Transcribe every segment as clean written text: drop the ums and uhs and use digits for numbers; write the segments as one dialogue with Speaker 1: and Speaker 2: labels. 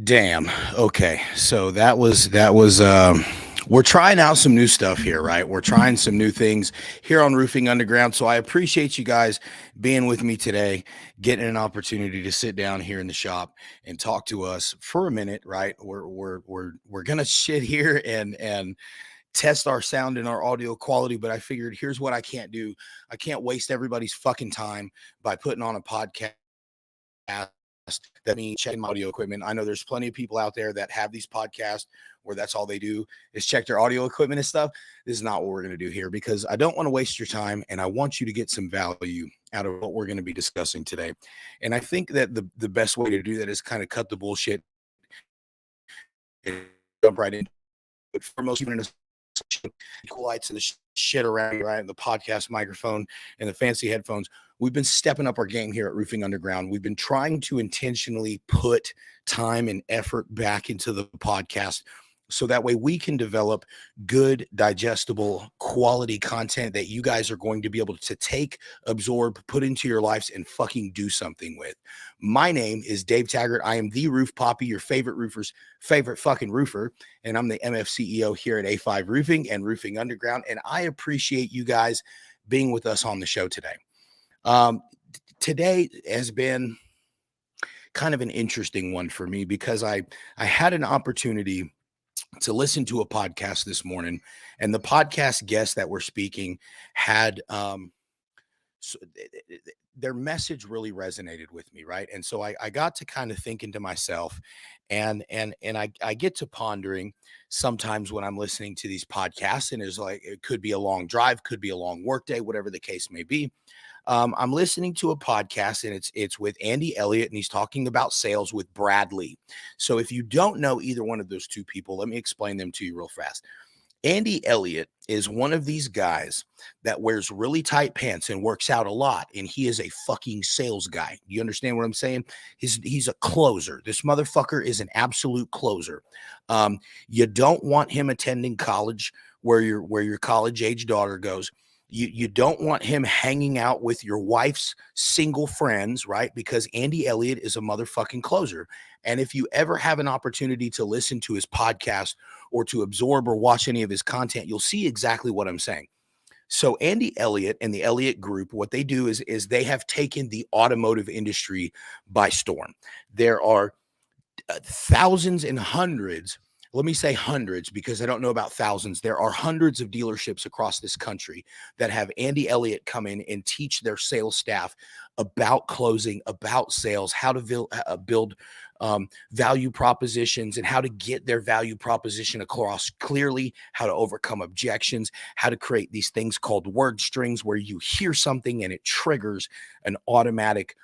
Speaker 1: Damn. Okay. So that was we're trying out some new stuff here, right? We're trying some new things here on Roofing Underground. So I appreciate you guys being with me today, getting an opportunity to sit down here in the shop and talk to us for a minute, right? We're gonna sit here and test our sound and our audio quality, but I figured here's what I can't do. I can't waste everybody's fucking time by putting on a podcast that means checking my audio equipment. I know there's plenty of people out there that have these podcasts where that's all they do is check their audio equipment and stuff. This is not what we're going to do here because I don't want to waste your time and I want you to get some value out of what we're going to be discussing today. And I think that the best way to do that is kind of cut the bullshit and jump right into it. For most people in this cool lights and the shit around you, right? The podcast microphone and the fancy headphones. We've been stepping up our game here at Roofing Underground. We've been trying to intentionally put time and effort back into the podcast so that way we can develop good, digestible, quality content that you guys are going to be able to take, absorb, put into your lives, and fucking do something with. My name is Dave Taggart. I am the Roof Poppy, your favorite roofer's favorite fucking roofer, and I'm the MF CEO here at A5 Roofing and Roofing Underground, and I appreciate you guys being with us on the show today. Today has been kind of an interesting one for me because I had an opportunity to listen to a podcast this morning, and the podcast guests that were speaking had so their message really resonated with me, right? And so I got to kind of thinking to myself, and I get to pondering sometimes when I'm listening to these podcasts, and it's like it could be a long drive, could be a long workday, whatever the case may be. I'm listening to a podcast and it's with Andy Elliott and he's talking about sales with Bradley. So if you don't know either one of those two people, let me explain them to you real fast. Andy Elliott is one of these guys that wears really tight pants and works out a lot, and he is a fucking sales guy. You understand what I'm saying? He's a closer. This motherfucker is an absolute closer. You don't want him attending college where your college age daughter goes. You don't want him hanging out with your wife's single friends, right? Because Andy Elliott is a motherfucking closer. And if you ever have an opportunity to listen to his podcast or to absorb or watch any of his content, you'll see exactly what I'm saying. So Andy Elliott and the Elliott Group, what they do is they have taken the automotive industry by storm. There are thousands and hundreds, let me say hundreds because I don't know about thousands. There are hundreds of dealerships across this country that have Andy Elliott come in and teach their sales staff about closing, about sales, how to build value propositions and how to get their value proposition across clearly, how to overcome objections, how to create these things called word strings where you hear something and it triggers an automatic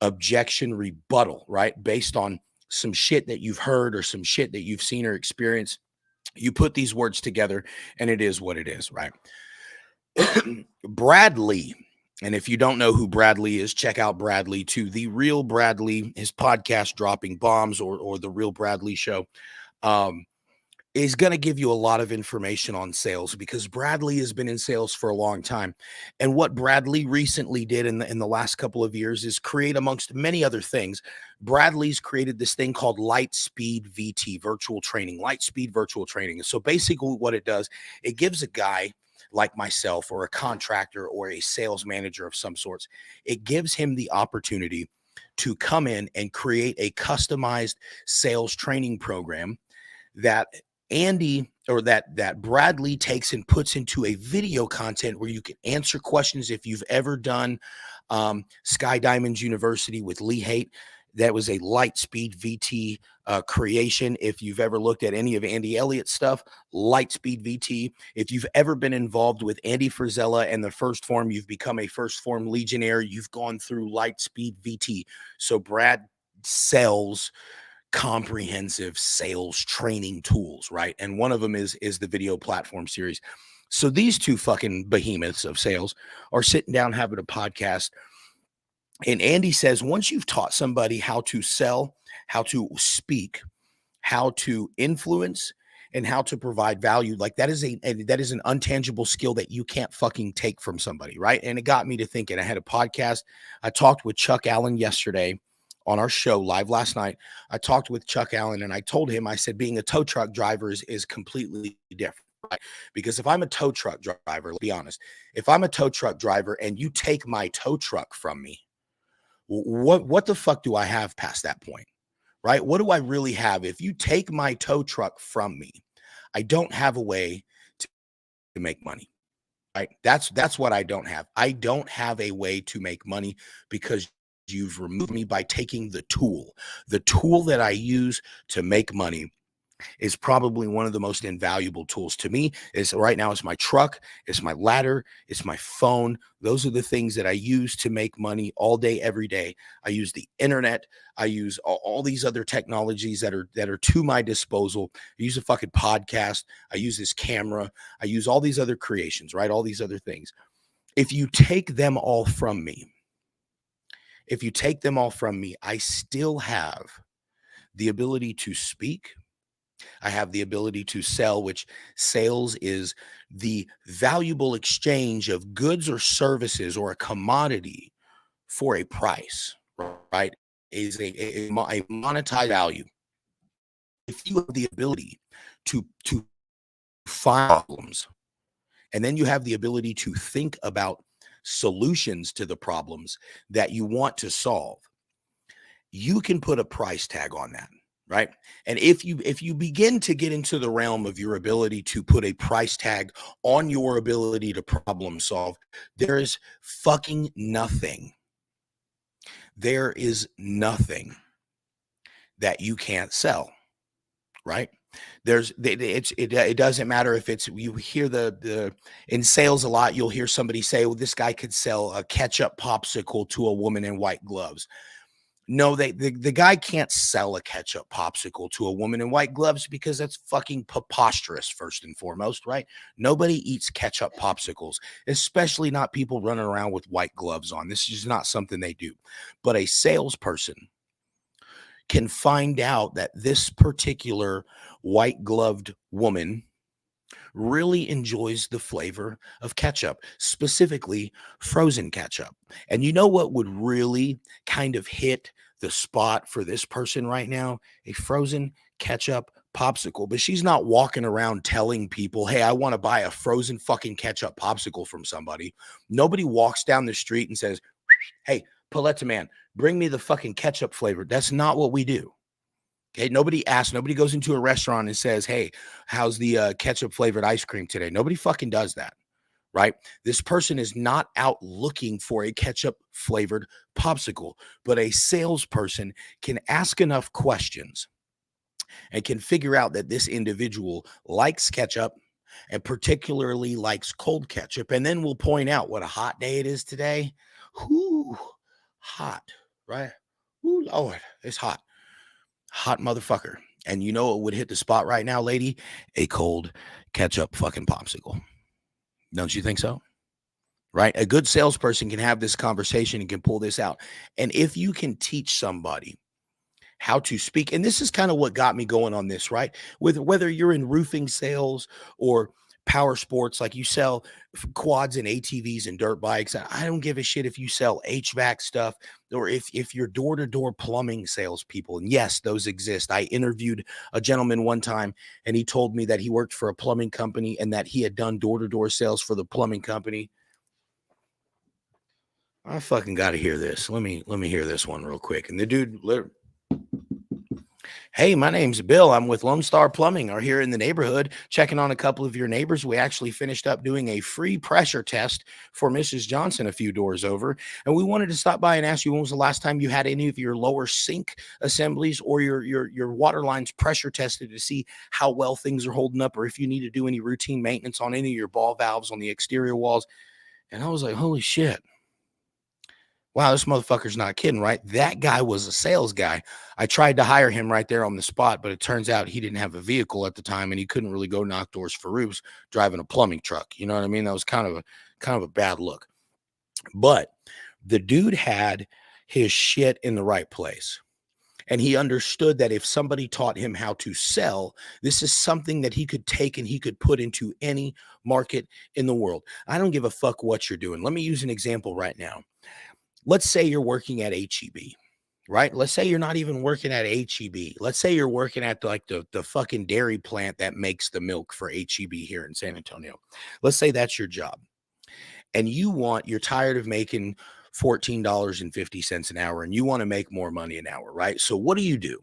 Speaker 1: objection rebuttal, right? Based on some shit that you've heard or some shit that you've seen or experienced. You put these words together and it is what it is, right? Bradley. And if you don't know who Bradley is, check out Bradley to The Real Bradley, his podcast, Dropping Bombs, or The Real Bradley Show. Is going to give you a lot of information on sales because Bradley has been in sales for a long time. And what Bradley recently did in the last couple of years is create, amongst many other things, Bradley's created this thing called Lightspeed VT, virtual training, Lightspeed virtual training. So basically what it does, it gives a guy like myself or a contractor or a sales manager of some sorts, it gives him the opportunity to come in and create a customized sales training program that Andy or that Bradley takes and puts into a video content where you can answer questions. If you've ever done Sky Diamonds University with Lee Haight, that was a Lightspeed VT creation. If you've ever looked at any of Andy Elliott's stuff, Lightspeed VT. If you've ever been involved with Andy Frizella and the First Form, you've become a First Form Legionnaire. You've gone through Lightspeed VT. So Brad sells comprehensive sales training tools, right? And one of them is the video platform series. So these two fucking behemoths of sales are sitting down having a podcast. And Andy says, once you've taught somebody how to sell, how to speak, how to influence, and how to provide value, like that is an untangible skill that you can't fucking take from somebody, right? And it got me to thinking. I had a podcast. I talked with Chuck Allen yesterday on our show live last night, I talked with Chuck Allen and I told him, I said, being a tow truck driver is completely different. Right? Because if I'm a tow truck driver, let's be honest, if I'm a tow truck driver and you take my tow truck from me, what the fuck do I have past that point? Right? What do I really have? If you take my tow truck from me, I don't have a way to make money. Right? That's what I don't have. I don't have a way to make money because you've removed me by taking the tool. The tool that I use to make money is probably one of the most invaluable tools to me. Is right now, it's my truck, it's my ladder, it's my phone. Those are the things that I use to make money all day, every day. I use the internet. I use all these other technologies that are to my disposal. I use a fucking podcast. I use this camera. I use all these other creations, right? All these other things. If you take them all from me, I still have the ability to speak. I have the ability to sell, which sales is the valuable exchange of goods or services or a commodity for a price, right? Is a monetized value. If you have the ability to find problems, and then you have the ability to think about solutions to the problems that you want to solve, you can put a price tag on that. Right. And if you begin to get into the realm of your ability to put a price tag on your ability to problem solve, there is fucking nothing. There is nothing that you can't sell. Right. It doesn't matter if it's, you hear the in sales a lot, you'll hear somebody say, well, this guy could sell a ketchup popsicle to a woman in white gloves. No, the guy can't sell a ketchup popsicle to a woman in white gloves because that's fucking preposterous, first and foremost, right? Nobody eats ketchup popsicles, especially not people running around with white gloves on. This is not something they do. But a salesperson can find out that this particular white gloved woman really enjoys the flavor of ketchup, specifically frozen ketchup. And you know what would really kind of hit the spot for this person right now? A frozen ketchup popsicle. But she's not walking around telling people, hey, I want to buy a frozen fucking ketchup popsicle from somebody. Nobody walks down the street and says, hey, Paletta man, bring me the fucking ketchup flavor. That's not what we do. Okay, nobody goes into a restaurant and says, hey, how's the ketchup flavored ice cream today? Nobody fucking does that, right? This person is not out looking for a ketchup flavored popsicle, but a salesperson can ask enough questions and can figure out that this individual likes ketchup and particularly likes cold ketchup. And then we'll point out what a hot day it is today. Whoo, hot, right? Whoo, Lord, it's hot. Hot motherfucker. And you know what would hit the spot right now, lady? A cold ketchup fucking popsicle. Don't you think so? Right? A good salesperson can have this conversation and can pull this out. And if you can teach somebody how to speak, and this is kind of what got me going on this, right? With whether you're in roofing sales or power sports, like you sell quads and ATVs and dirt bikes. I don't give a shit if you sell HVAC stuff or if you're door-to-door plumbing salespeople. And yes, those exist. I interviewed a gentleman one time and he told me that he worked for a plumbing company and that he had done door-to-door sales for the plumbing company. I fucking got to hear this. Let me hear this one real quick. And the dude, hey, my name's Bill. I'm with Lone Star Plumbing. Are here in the neighborhood checking on a couple of your neighbors. We actually finished up doing a free pressure test for Mrs. Johnson a few doors over. And we wanted to stop by and ask you, when was the last time you had any of your lower sink assemblies or your water lines pressure tested to see how well things are holding up, or if you need to do any routine maintenance on any of your ball valves on the exterior walls? And I was like, holy shit. Wow, this motherfucker's not kidding, right? That guy was a sales guy. I tried to hire him right there on the spot, but it turns out he didn't have a vehicle at the time and he couldn't really go knock doors for roofs driving a plumbing truck. You know what I mean? That was kind of a bad look. But the dude had his shit in the right place. And he understood that if somebody taught him how to sell, this is something that he could take and he could put into any market in the world. I don't give a fuck what you're doing. Let me use an example right now. Let's say you're working at HEB, right? Let's say you're not even working at HEB. Let's say you're working at like the fucking dairy plant that makes the milk for HEB here in San Antonio. Let's say that's your job. And you're tired of making $14.50 an hour and you want to make more money an hour, right? So what do?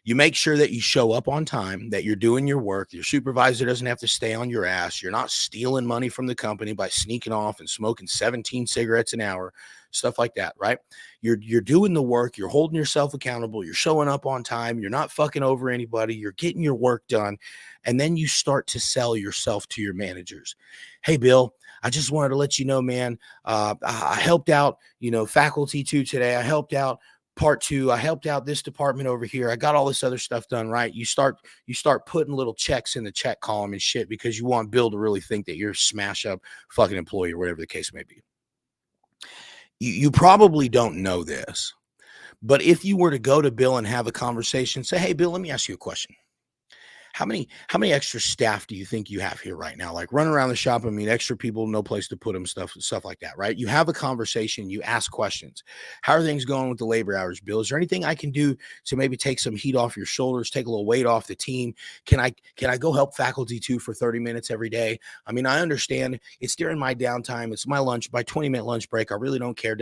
Speaker 1: You make sure that you show up on time, that you're doing your work. Your supervisor doesn't have to stay on your ass. You're not stealing money from the company by sneaking off and smoking 17 cigarettes an hour, stuff like that, right? You're doing the work. You're holding yourself accountable. You're showing up on time. You're not fucking over anybody. You're getting your work done. And then you start to sell yourself to your managers. Hey, Bill, I just wanted to let you know, man, I helped out, faculty too today. I helped out part two. I helped out this department over here. I got all this other stuff done, right? You start putting little checks in the check column and shit because you want Bill to really think that you're a smash up fucking employee or whatever the case may be. You probably don't know this, but if you were to go to Bill and have a conversation, say, hey, Bill, let me ask you a question. How many extra staff do you think you have here right now? Like running around the shop, I mean, extra people, no place to put them, stuff like that, right? You have a conversation, you ask questions. How are things going with the labor hours, Bill? Is there anything I can do to maybe take some heat off your shoulders, take a little weight off the team? Can I go help faculty too for 30 minutes every day? I mean, I understand it's during my downtime, it's my lunch, my 20-minute lunch break. I really don't care,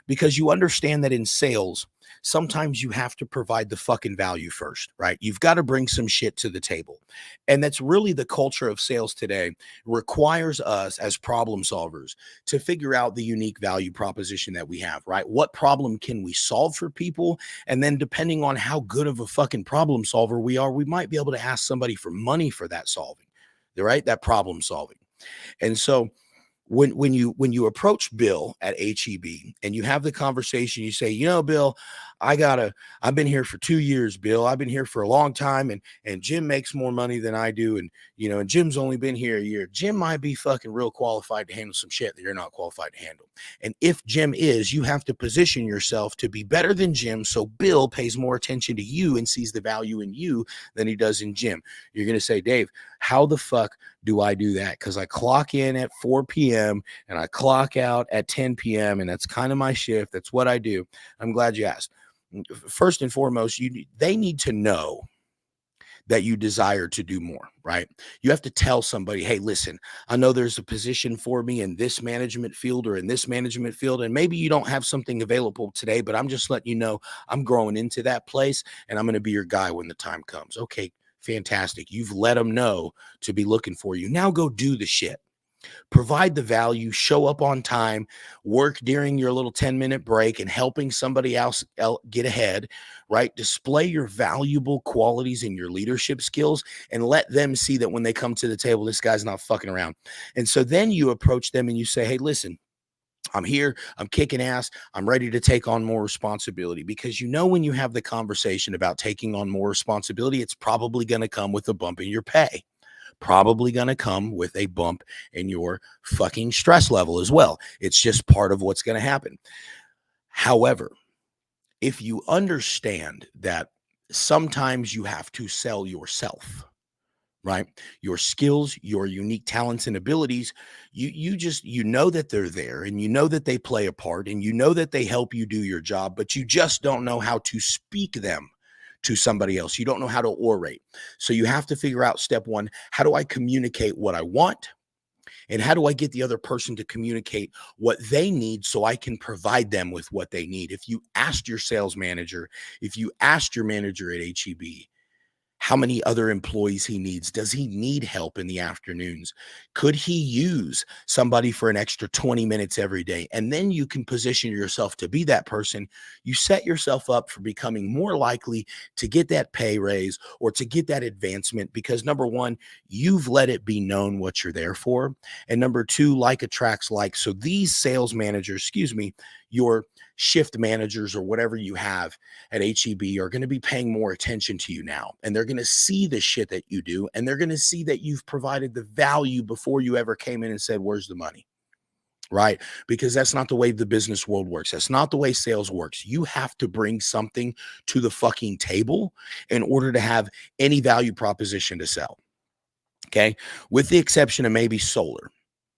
Speaker 1: because you understand that in sales, sometimes you have to provide the fucking value first, right? You've got to bring some shit to the table. And that's really the culture of sales today. It requires us as problem solvers to figure out the unique value proposition that we have, right? What problem can we solve for people? And then depending on how good of a fucking problem solver we are, we might be able to ask somebody for money for that solving, right? That problem solving. And so when you approach Bill at HEB and you have the conversation, you say, Bill, I've been here for 2 years, Bill. I've been here for a long time, and Jim makes more money than I do, and Jim's only been here a year. Jim might be fucking real qualified to handle some shit that you're not qualified to handle. And if Jim is, you have to position yourself to be better than Jim, so Bill pays more attention to you and sees the value in you than he does in Jim. You're gonna say, Dave, how the fuck do I do that? Because I clock in at 4 p.m. and I clock out at 10 p.m. and that's kind of my shift. That's what I do. I'm glad you asked. First and foremost, they need to know that you desire to do more, right? You have to tell somebody, hey, listen, I know there's a position for me in this management field or in this management field, and maybe you don't have something available today, but I'm just letting you know I'm growing into that place and I'm going to be your guy when the time comes. Okay, fantastic. You've let them know to be looking for you. Now go do the shit. Provide the value, show up on time, work during your little 10-minute break and helping somebody else get ahead, right? Display your valuable qualities and your leadership skills and let them see that when they come to the table, this guy's not fucking around. And so then you approach them and you say, hey, listen, I'm here. I'm kicking ass. I'm ready to take on more responsibility, because when you have the conversation about taking on more responsibility, it's probably going to come with a bump in your pay, probably going to come with a bump in your fucking stress level as well. It's just part of what's going to happen. However, if you understand that sometimes you have to sell yourself, right? Your skills, your unique talents and abilities, you know that they're there and you know that they play a part and you know that they help you do your job, but you just don't know how to speak them to somebody else. You don't know how to orate. So you have to figure out, step one, how do I communicate what I want? And how do I get the other person to communicate what they need so I can provide them with what they need? If you asked your sales manager, if you asked your manager at HEB, how many other employees he needs. Does he need help in the afternoons? Could he use somebody for an extra 20 minutes every day? And then you can position yourself to be that person. You set yourself up for becoming more likely to get that pay raise or to get that advancement because, number one, you've let it be known what you're there for. And number two, like attracts like. So these sales managers, your shift managers or whatever you have at HEB are going to be paying more attention to you now. And they're going to see the shit that you do. And they're going to see that you've provided the value before you ever came in and said, where's the money? Right? Because that's not the way the business world works. That's not the way sales works. You have to bring something to the fucking table in order to have any value proposition to sell. Okay. With the exception of maybe solar.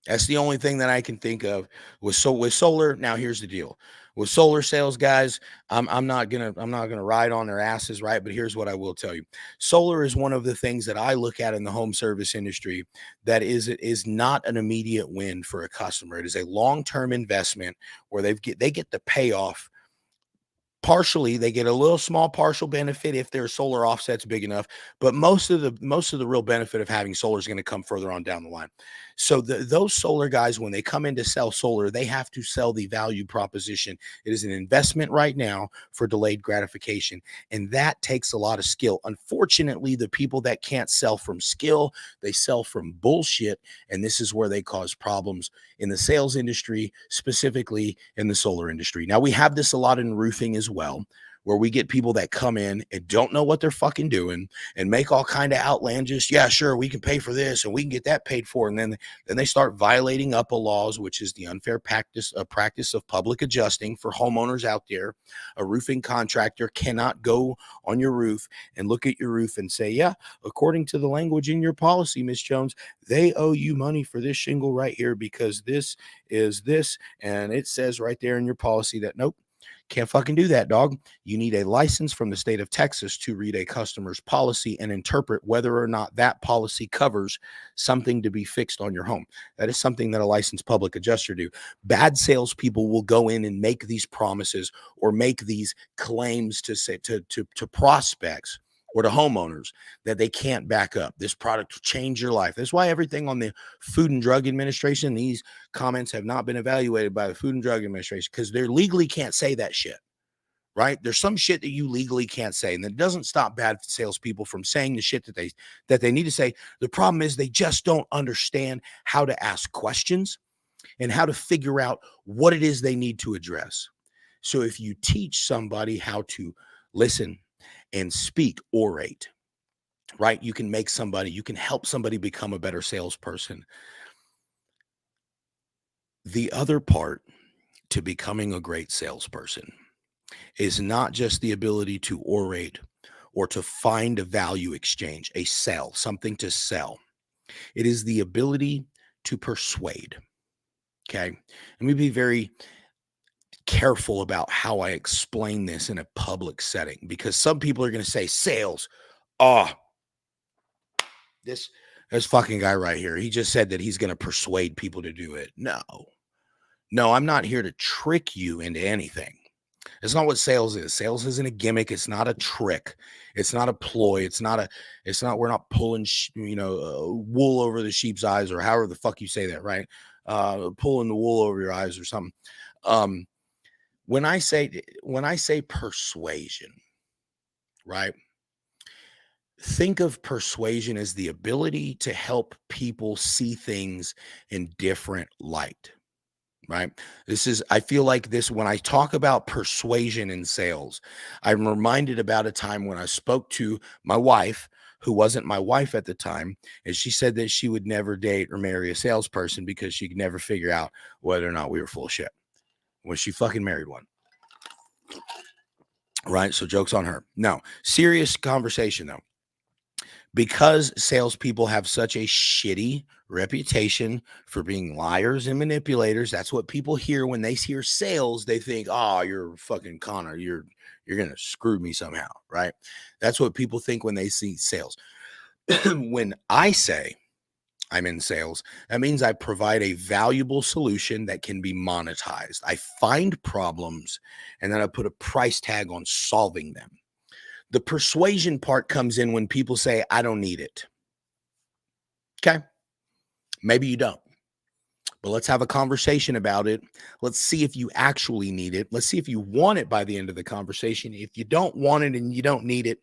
Speaker 1: That's the only thing that I can think of with solar. Now, here's the deal. With solar sales, guys, I'm not gonna ride on their asses, right? But here's what I will tell you: solar is one of the things that I look at in the home service industry that is not an immediate win for a customer. It is a long term investment where they get the payoff. Partially, they get a little small partial benefit if their solar offset's big enough, but most of the real benefit of having solar is going to come further on down the line. So those solar guys, when they come in to sell solar, they have to sell the value proposition. It is an investment right now for delayed gratification, and that takes a lot of skill. Unfortunately, the people that can't sell from skill, they sell from bullshit, and this is where they cause problems in the sales industry, specifically in the solar industry. Now, we have this a lot in roofing as well, where we get people that come in and don't know what they're fucking doing and make all kind of outlandish, yeah, sure, we can pay for this and we can get that paid for. And then they start violating UPA laws, which is the unfair practice of public adjusting for homeowners out there. A roofing contractor cannot go on your roof and look at your roof and say, yeah, according to the language in your policy, Miss Jones, they owe you money for this shingle right here because this is this. And it says right there in your policy that nope, can't fucking do that, dog. You need a license from the state of Texas to read a customer's policy and interpret whether or not that policy covers something to be fixed on your home. That is something that a licensed public adjuster do. Bad salespeople will go in and make these promises or make these claims to say to prospects or to homeowners that they can't back up. This product will change your life. That's why everything on the Food and Drug Administration, these comments have not been evaluated by the Food and Drug Administration because they legally can't say that shit, right? There's some shit that you legally can't say, and that doesn't stop bad salespeople from saying the shit that they need to say. The problem is they just don't understand how to ask questions and how to figure out what it is they need to address. So if you teach somebody how to listen and speak, orate, right? You can help somebody become a better salesperson. The other part to becoming a great salesperson is not just the ability to orate or to find a value exchange, a sell, something to sell. It is the ability to persuade. Okay. Let me be very careful about how I explain this in a public setting because some people are going to say sales. Oh, this fucking guy right here. He just said that he's going to persuade people to do it. No, I'm not here to trick you into anything. It's not what sales is. Sales isn't a gimmick. It's not a trick. It's not a ploy. We're not pulling, wool over the sheep's eyes or however the fuck you say that, right? Pulling the wool over your eyes or something. Um, when I say persuasion, right? Think of persuasion as the ability to help people see things in different light, right? I feel like this, when I talk about persuasion in sales, I'm reminded about a time when I spoke to my wife, who wasn't my wife at the time. And she said that she would never date or marry a salesperson because she could never figure out whether or not we were full of shit when she fucking married one. Right. So joke's on her. No, serious conversation though. Because salespeople have such a shitty reputation for being liars and manipulators, that's what people hear when they hear sales. They think, "Oh, you're fucking Connor. You're gonna screw me somehow," right? That's what people think when they see sales. When I say I'm in sales, that means I provide a valuable solution that can be monetized. I find problems and then I put a price tag on solving them. The persuasion part comes in when people say, I don't need it. Okay. Maybe you don't, but let's have a conversation about it. Let's see if you actually need it. Let's see if you want it by the end of the conversation. If you don't want it and you don't need it,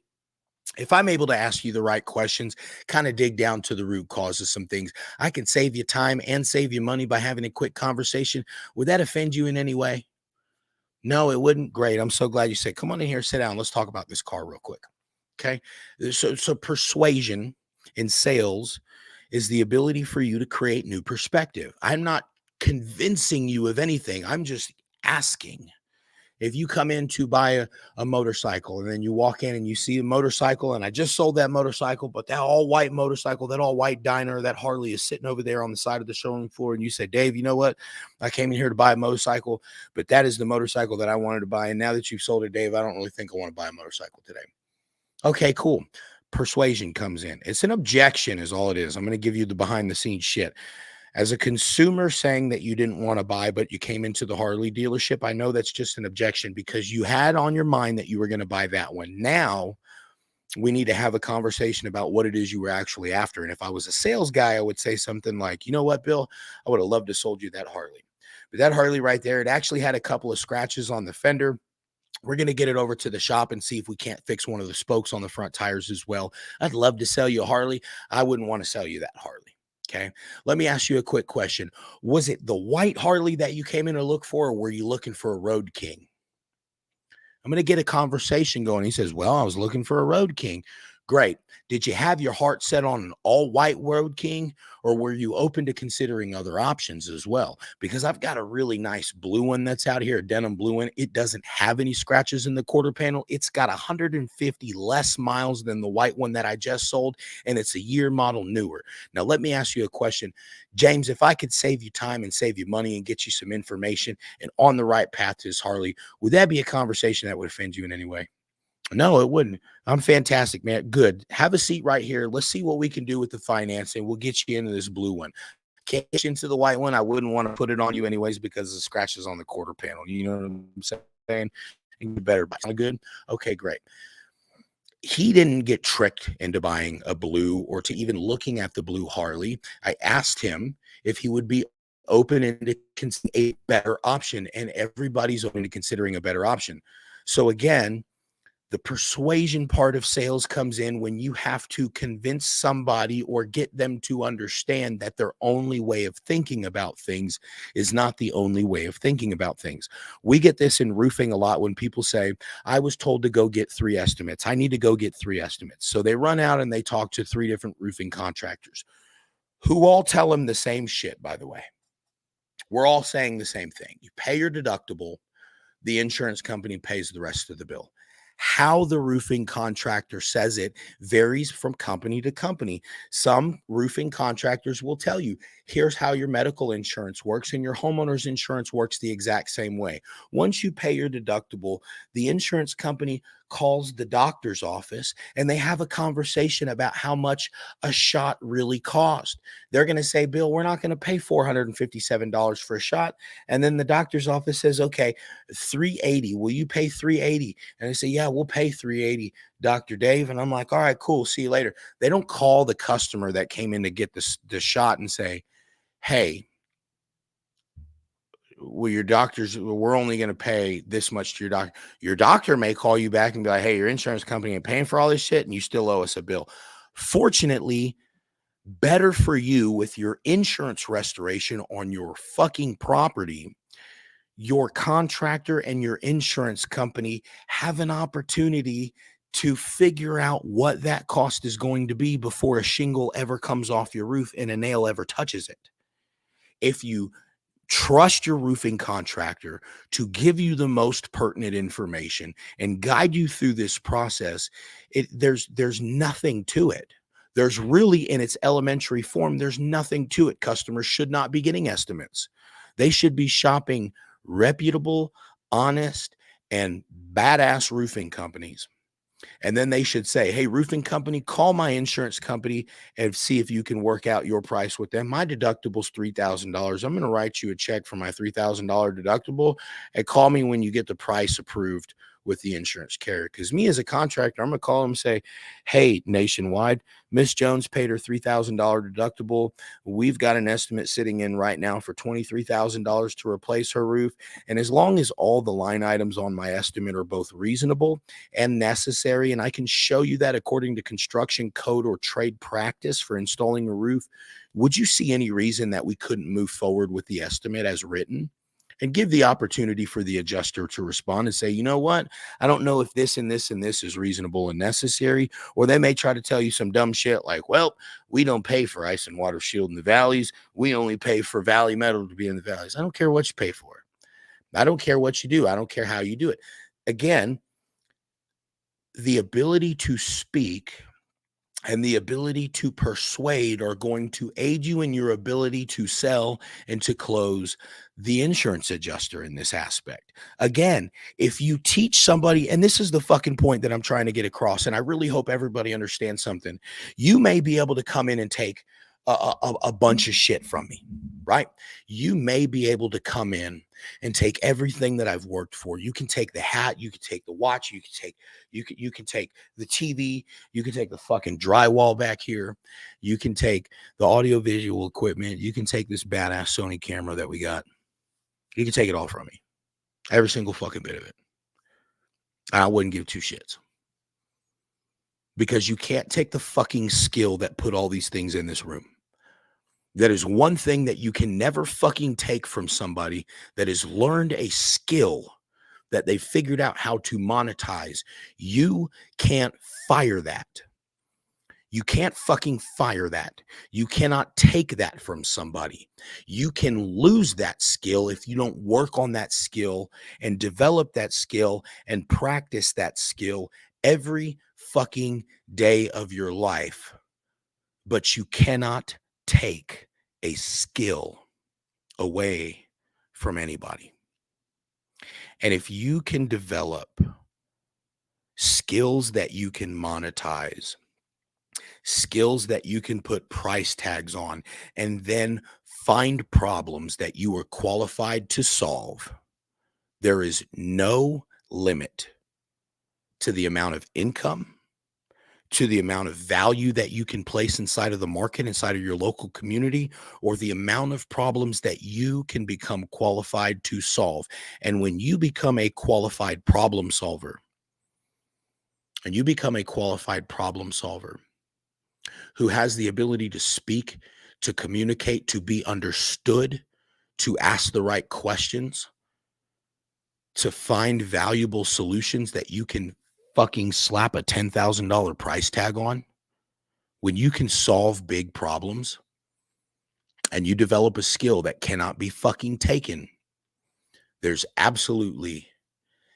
Speaker 1: if I'm able to ask you the right questions, kind of dig down to the root cause of some things, I can save you time and save you money by having a quick conversation. Would that offend you in any way? No, it wouldn't. Great. I'm so glad you said, come on in here, sit down. Let's talk about this car real quick. Okay. So persuasion in sales is the ability for you to create new perspective. I'm not convincing you of anything. I'm just asking. If you come in to buy a motorcycle and then you walk in and you see a motorcycle, and I just sold that motorcycle, but that all white motorcycle, that all white Diner, that Harley is sitting over there on the side of the showroom floor. And you say, Dave, you know what? I came in here to buy a motorcycle, but that is the motorcycle that I wanted to buy. And now that you've sold it, Dave, I don't really think I want to buy a motorcycle today. Okay, cool. Persuasion comes in. It's an objection is all it is. I'm going to give you the behind the scenes shit. As a consumer saying that you didn't want to buy, but you came into the Harley dealership, I know that's just an objection because you had on your mind that you were going to buy that one. Now we need to have a conversation about what it is you were actually after. And if I was a sales guy, I would say something like, you know what, Bill, I would have loved to sold you that Harley. But that Harley right there, it actually had a couple of scratches on the fender. We're going to get it over to the shop and see if we can't fix one of the spokes on the front tires as well. I'd love to sell you a Harley. I wouldn't want to sell you that Harley. Okay. Let me ask you a quick question. Was it the white Harley that you came in to look for, or were you looking for a Road King? I'm going to get a conversation going. He says, well, I was looking for a Road King. Great. Did you have your heart set on an all white Road King, or were you open to considering other options as well? Because I've got a really nice blue one that's out here, a denim blue one. It doesn't have any scratches in the quarter panel. It's got 150 less miles than the white one that I just sold, and it's a year model newer. Now, let me ask you a question. James, if I could save you time and save you money and get you some information and on the right path to this Harley, would that be a conversation that would offend you in any way? No, it wouldn't. I'm fantastic, man. Good. Have a seat right here. Let's see what we can do with the financing. We'll get you into this blue one. Can't get you into the white one. I wouldn't want to put it on you anyways because the scratches on the quarter panel. You know what I'm saying? And you better buy. Good. Okay, great. He didn't get tricked into buying a blue or to even looking at the blue Harley. I asked him if he would be open and consider a better option, and everybody's open to considering a better option. So again, the persuasion part of sales comes in when you have to convince somebody or get them to understand that their only way of thinking about things is not the only way of thinking about things. We get this in roofing a lot when people say, I was told to go get 3 estimates. I need to go get 3 estimates. So they run out and they talk to 3 different roofing contractors who all tell them the same shit, by the way. We're all saying the same thing. You pay your deductible, the insurance company pays the rest of the bill. How the roofing contractor says it varies from company to company. Some roofing contractors will tell you, here's how your medical insurance works, and your homeowner's insurance works the exact same way. Once you pay your deductible, the insurance company calls the doctor's office and they have a conversation about how much a shot really cost. They're going to say, Bill, we're not going to pay $457 for a shot. And then the doctor's office says, okay, $380. Will you pay $380? And they say, yeah, we'll pay $380, Dr. Dave. And I'm like, all right, cool. See you later. They don't call the customer that came in to get the shot and say, hey, well, your doctors, we're only going to pay this much to your doctor. Your doctor may call you back and be like, hey, your insurance company ain't paying for all this shit and you still owe us a bill. Fortunately, better for you with your insurance restoration on your fucking property, your contractor and your insurance company have an opportunity to figure out what that cost is going to be before a shingle ever comes off your roof and a nail ever touches it. If you trust your roofing contractor to give you the most pertinent information and guide you through this process, there's nothing to it. There's really, in its elementary form, there's nothing to it. Customers should not be getting estimates. They should be shopping reputable, honest, and badass roofing companies. And then they should say, hey, roofing company, call my insurance company and see if you can work out your price with them. My deductible's $3,000. I'm going to write you a check for my $3,000 deductible and call me when you get the price approved with the insurance carrier. Because me as a contractor, I'm going to call them and say, hey, Nationwide, Miss Jones paid her $3,000 deductible. We've got an estimate sitting in right now for $23,000 to replace her roof. And as long as all the line items on my estimate are both reasonable and necessary, and I can show you that according to construction code or trade practice for installing a roof, would you see any reason that we couldn't move forward with the estimate as written? And give the opportunity for the adjuster to respond and say, you know what? I don't know if this and this and this is reasonable and necessary. Or they may try to tell you some dumb shit like, well, we don't pay for ice and water shield in the valleys. We only pay for valley metal to be in the valleys. I don't care what you pay for. I don't care what you do. I don't care how you do it. Again, the ability to speak and the ability to persuade are going to aid you in your ability to sell and to close the insurance adjuster in this aspect. Again, if you teach somebody, and this is the fucking point that I'm trying to get across, and I really hope everybody understands something. You may be able to come in and take a bunch of shit from me, right? You may be able to come in and take everything that I've worked for. You can take the hat, you can take the watch, you can take the TV, you can take the fucking drywall back here. You can take the audio visual equipment. You can take this badass Sony camera that we got. You can take it all from me. Every single fucking bit of it. I wouldn't give two shits. Because you can't take the fucking skill that put all these things in this room. That is one thing that you can never fucking take from somebody that has learned a skill that they figured out how to monetize. You can't fire that. You can't fucking fire that. You cannot take that from somebody. You can lose that skill if you don't work on that skill and develop that skill and practice that skill every fucking day of your life. But you cannot take a skill away from anybody. And if you can develop skills that you can monetize, skills that you can put price tags on, and then find problems that you are qualified to solve, there is no limit to the amount of income, to the amount of value that you can place inside of the market, inside of your local community, or the amount of problems that you can become qualified to solve. And when you become a qualified problem solver, who has the ability to speak, to communicate, to be understood, to ask the right questions, to find valuable solutions that you can fucking slap a $10,000 price tag on, when you can solve big problems and you develop a skill that cannot be fucking taken, there's absolutely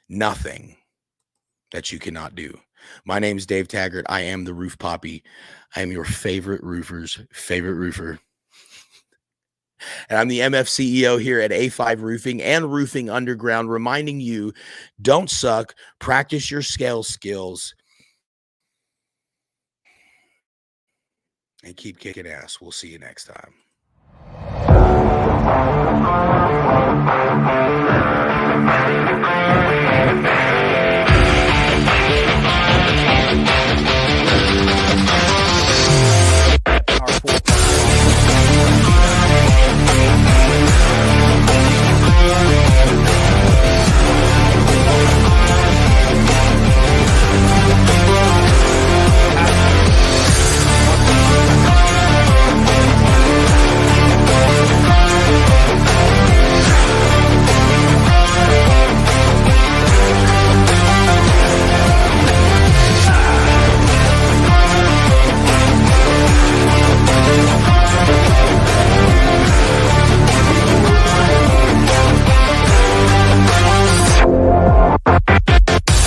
Speaker 1: nothing that you cannot do. My name is Dave Taggart. I am the Roof Poppy. I am your favorite roofer's favorite roofer. And I'm the MF CEO here at A5 Roofing and Roofing Underground, reminding you, don't suck, practice your scale skills, and keep kicking ass. We'll see you next time.